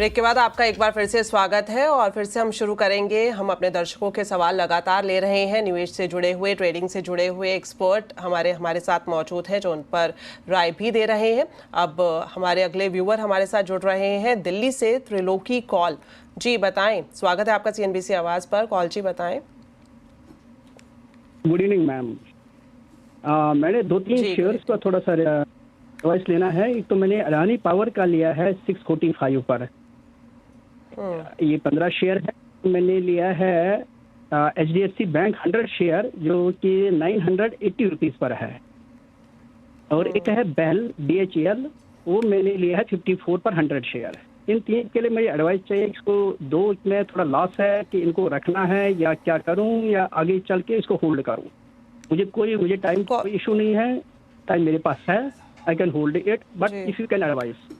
Break के बाद आपका एक बार फिर से स्वागत है और फिर से हम शुरू करेंगे। हम अपने दर्शकों के सवाल लगातार ले रहे हैं। निवेश से जुड़े हुए, ट्रेडिंग से जुड़े हुए एक्सपर्ट हमारे साथ मौजूद हैं जो उन पर राय भी दे रहे हैं। अब हमारे अगले व्यूअर हमारे साथ जुड़ रहे हैं दिल्ली से त्रिलोकी कौल जी। बताएं, स्वागत है आपका CNBC आवाज पर। कौल जी बताएं। Good evening ma'am. मैंने 2-3 शेयर्स का थोड़ा सा एडवाइस लेना है। एक तो मैंने अडानी पावर का लिया है 645 पर, ये 15 शेयर है। मैंने लिया है HDFC बैंक 100 शेयर जो कि 980 रुपीज पर है। और एक है बेल BHEL, वो मैंने लिया है 54 पर 100 शेयर। इन तीन के लिए मेरी एडवाइस चाहिए। इसको दो में थोड़ा लॉस है कि इनको रखना है या क्या करूं, या आगे चल के इसको होल्ड करूं। मुझे टाइम कोई इशू नहीं है, टाइम मेरे पास है, I can hold it, but if you can advice.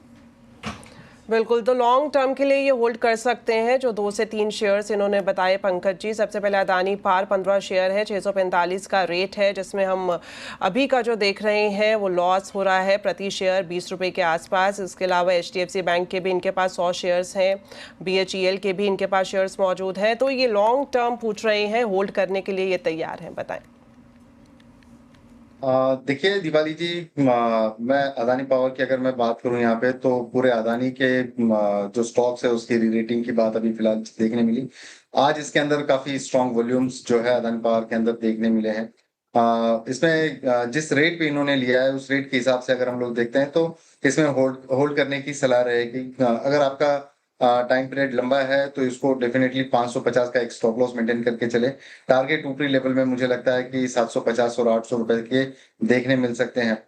बिल्कुल, तो लॉन्ग टर्म के लिए ये होल्ड कर सकते हैं जो 2 से 3 शेयर्स इन्होंने बताए पंकज जी। सबसे पहले अदानी पावर 15 शेयर है, 645 का रेट है, जिसमें हम अभी का जो देख रहे हैं वो लॉस हो रहा है प्रति शेयर 20 रुपये के आसपास। इसके अलावा HDFC बैंक के भी इनके पास 100 शेयर्स हैं, BHEL के भी इनके पास शेयर्स मौजूद हैं। तो ये लॉन्ग टर्म पूछ रहे हैं, होल्ड करने के लिए ये तैयार हैं, बताएं। देखिए दिवाली जी, मैं अदानी पावर की अगर मैं बात करूं यहाँ पे, तो पूरे अदानी के जो स्टॉक्स है उसकी रेटिंग की बात अभी फिलहाल देखने मिली। आज इसके अंदर काफी स्ट्रॉन्ग वॉल्यूम्स जो है अदानी पावर के अंदर देखने मिले हैं। इसमें जिस रेट पे इन्होंने लिया है उस रेट के हिसाब से अगर हम लोग देखते हैं तो इसमें होल्ड करने की सलाह रहेगी। अगर आपका टाइम पीरियड लंबा है तो इसको डेफिनेटली 550 का एक स्टॉप लॉस मेंटेन करके चले। टारगेट ऊपरी लेवल में मुझे लगता है कि 750 और 800 रुपए के देखने मिल सकते हैं।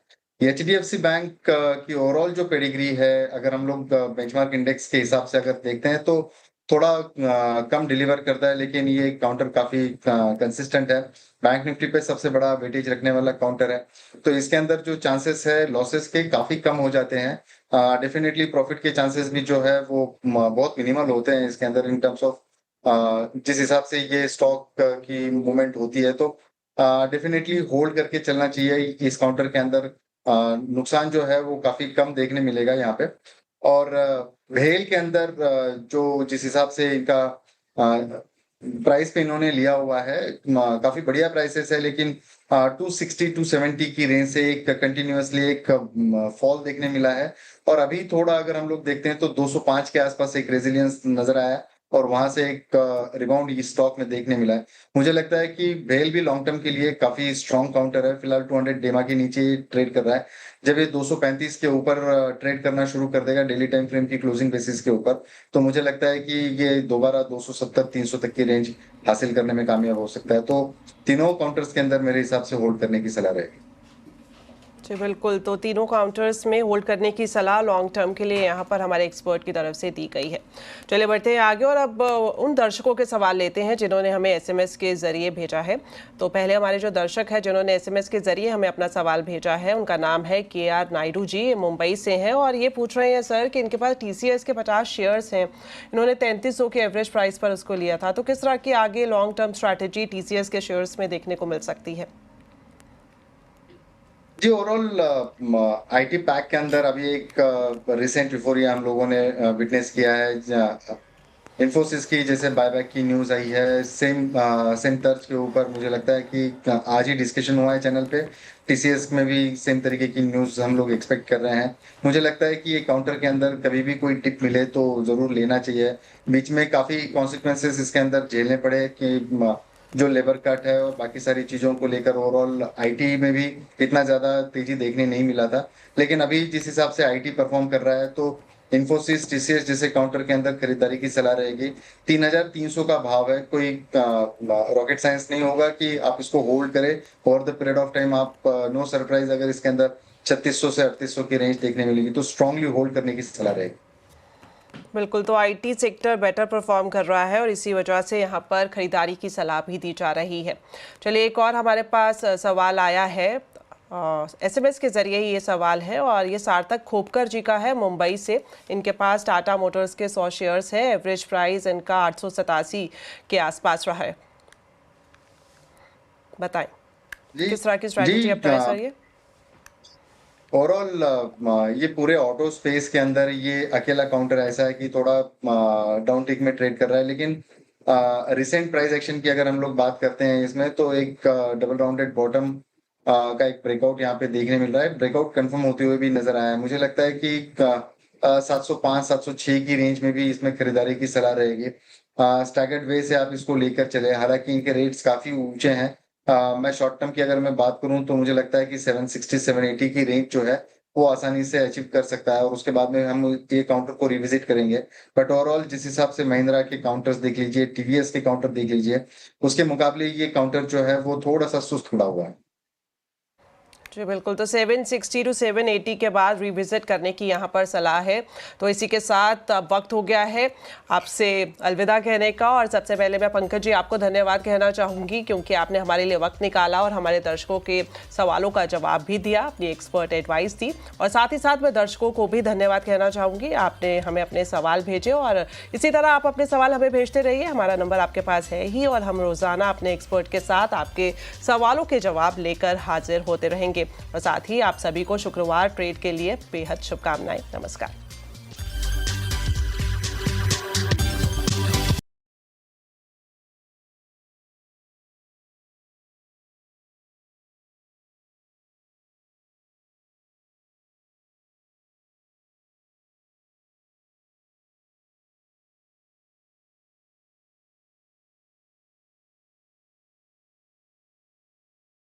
HDFC बैंक की ओवरऑल जो पेडिग्री है, अगर हम लोग बेंचमार्क इंडेक्स के हिसाब से अगर देखते हैं तो थोड़ा कम डिलीवर करता है, लेकिन ये काउंटर काफी कंसिस्टेंट है। बैंक निफ्टी पे सबसे बड़ा वेटेज रखने वाला काउंटर है, तो इसके अंदर जो चांसेस है लॉसेस के काफी कम हो जाते हैं। डेफिनेटली प्रॉफिट के चांसेस भी जो है वो बहुत मिनिमल होते हैं इसके अंदर इन टर्म्स ऑफ जिस हिसाब से ये स्टॉक की मूवमेंट होती है। तो डेफिनेटली होल्ड करके चलना चाहिए इस काउंटर के अंदर। नुकसान जो है वो काफी कम देखने मिलेगा यहाँ पे। और भेल के अंदर जो जिस हिसाब से इनका प्राइस पे इन्होंने लिया हुआ है, काफी बढ़िया प्राइसेस है, लेकिन 260-270 की रेंज से एक कंटिन्यूअसली एक फॉल देखने मिला है। और अभी थोड़ा अगर हम लोग देखते हैं तो 205 के आसपास एक रेजिलियंस नजर आया और वहां से एक रिबाउंड इस स्टॉक में देखने मिला है। मुझे लगता है कि भेल भी लॉन्ग टर्म के लिए काफी स्ट्रॉन्ग काउंटर है। फिलहाल 200 डेमा के नीचे ट्रेड कर रहा है। जब ये 235 के ऊपर ट्रेड करना शुरू कर देगा डेली टाइम फ्रेम की क्लोजिंग बेसिस के ऊपर, तो मुझे लगता है कि ये दोबारा 270-300 तक की रेंज हासिल करने में कामयाब हो सकता है। तो तीनों काउंटर्स के अंदर मेरे हिसाब से होल्ड करने की सलाह रहेगी। जी बिल्कुल, तो तीनों काउंटर्स में होल्ड करने की सलाह लॉन्ग टर्म के लिए यहाँ पर हमारे एक्सपर्ट की तरफ से दी गई है। चलिए बढ़ते हैं आगे और अब उन दर्शकों के सवाल लेते हैं जिन्होंने हमें SMS के ज़रिए भेजा है। तो पहले हमारे जो दर्शक है जिन्होंने SMS के ज़रिए हमें अपना सवाल भेजा है, उनका नाम है KR नायडू जी, मुंबई से हैं और ये पूछ रहे हैं सर कि इनके पास TCS के 50 शेयर्स हैं। इन्होंने 3300 के एवरेज प्राइस पर उसको लिया था, तो किस तरह की आगे लॉन्ग टर्म स्ट्रैटेजी TCS के शेयर्स में देखने को मिल सकती है? जी, ओवरऑल IT पैक के अंदर अभी एक रिसेंट यूफोरिया हम लोगों ने विटनेस किया है। इन्फोसिस की जैसे बायबैक की न्यूज आई है, सेम तर्ज के ऊपर मुझे लगता है कि आज ही डिस्कशन हुआ है चैनल पे। TCS में भी सेम तरीके की न्यूज हम लोग एक्सपेक्ट कर रहे हैं। मुझे लगता है कि ये काउंटर के अंदर कभी भी कोई टिप मिले तो जरूर लेना चाहिए। बीच में काफी कॉन्सिक्वेंसेस इसके अंदर झेलने पड़े कि जो लेबर कट है और बाकी सारी चीजों को लेकर ओवरऑल IT में भी इतना ज्यादा तेजी देखने नहीं मिला था। लेकिन अभी जिस हिसाब से IT परफॉर्म कर रहा है तो इन्फोसिस TCS जैसे काउंटर के अंदर खरीदारी की सलाह रहेगी। 3300 का भाव है, कोई रॉकेट साइंस नहीं होगा कि आप इसको होल्ड करें over the period of time. आप नो सरप्राइज अगर इसके अंदर 3600 से 3800 की रेंज देखने मिलेगी तो स्ट्रांगली होल्ड करने की सलाह रहेगी। बिल्कुल, तो IT सेक्टर बेटर परफॉर्म कर रहा है और इसी वजह से यहाँ पर खरीदारी की सलाह भी दी जा रही है। चलिए एक और हमारे पास सवाल आया है, SMS के ज़रिए ही ये सवाल है और ये सार्थक खोपकर जी का है, मुंबई से। इनके पास टाटा मोटर्स के 100 शेयर्स हैं, एवरेज प्राइस इनका 887 के आसपास रहा है। बताएं किस तरह की स्ट्रैटेजी अपनाएं सर ये? ओवरऑल ये पूरे ऑटो स्पेस के अंदर ये अकेला काउंटर ऐसा है कि थोड़ा डाउन टिक में ट्रेड कर रहा है, लेकिन रिसेंट प्राइस एक्शन की अगर हम लोग बात करते हैं इसमें, तो एक डबल राउंडेड बॉटम का एक ब्रेकआउट यहाँ पे देखने मिल रहा है। ब्रेकआउट कंफर्म होते हुए भी नजर आया है। मुझे लगता है कि 705-706 की रेंज में भी इसमें खरीदारी की सलाह रहेगी। स्टैगर्ड वे से आप इसको लेकर चले, हालांकि इनके रेट्स काफी ऊंचे हैं। मैं शॉर्ट टर्म की अगर मैं बात करूं तो मुझे लगता है कि 760-780 की रेंज जो है वो आसानी से अचीव कर सकता है, और उसके बाद में हम ये काउंटर को रिविजिट करेंगे। बट ओवरऑल जिस हिसाब से महिंद्रा के काउंटर्स देख लीजिए, टीवीएस के काउंटर देख लीजिए, उसके मुकाबले ये काउंटर जो है वो थोड़ा सा सुस्त खड़ा हुआ है। जी बिल्कुल, तो 760 टू 780 के बाद रिविजिट करने की यहाँ पर सलाह है। तो इसी के साथ अब वक्त हो गया है आपसे अलविदा कहने का, और सबसे पहले मैं पंकज जी आपको धन्यवाद कहना चाहूँगी, क्योंकि आपने हमारे लिए वक्त निकाला और हमारे दर्शकों के सवालों का जवाब भी दिया, अपनी एक्सपर्ट एडवाइस दी। और साथ ही साथ मैं दर्शकों को भी धन्यवाद कहना चाहूँगी, आपने हमें अपने सवाल भेजे, और इसी तरह आप अपने सवाल हमें भेजते रहिए। हमारा नंबर आपके पास है ही, और हम रोज़ाना अपने एक्सपर्ट के साथ आपके सवालों के जवाब लेकर हाजिर होते रहेंगे। और साथ ही आप सभी को शुक्रवार ट्रेड के लिए बेहद शुभकामनाएं। नमस्कार।